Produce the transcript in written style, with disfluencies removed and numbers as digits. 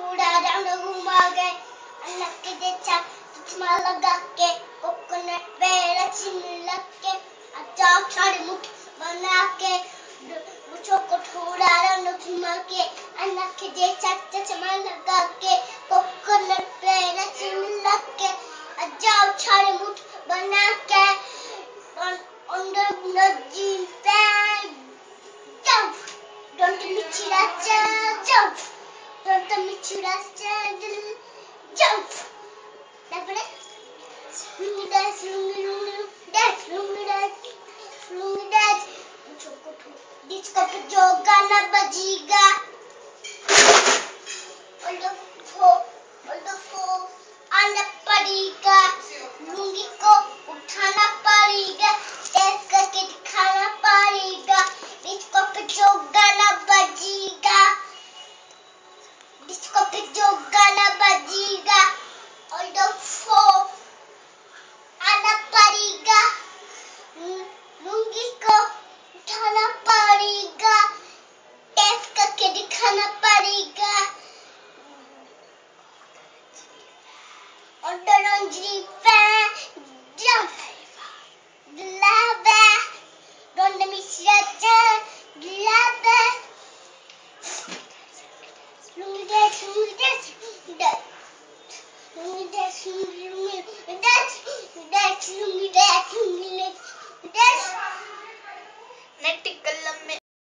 थोड़ा राउंड घुमा गए अल्लाह के देखा चश्मा लगा के कोकोनट पे रस्सी लग के अचार छाड़ मुठ बना के मुझको को थोड़ा राउंड घुमा के अल्लाह के देखा चश्मा लगा के कोकोनट पे रस्सी लग के अचार छाड़ मुठ बना के on the jean bag jump don't miss that jump don't miss that jump that's it dance disco पे जो गाना बजेगा आना पड़ेगा लुंगी को उठाना पड़ेगा डांस करके दिखाना पड़ेगा डिस्को पे जो गाना बजेगा डिस्को पे जो गाना बजेगा ऑल द फो आना पड़ेगा लुंगी को उठाना पड़ेगा डांस करके दिखाना पड़ेगा on the laundry fan jump glove don't miss that glove net कलम में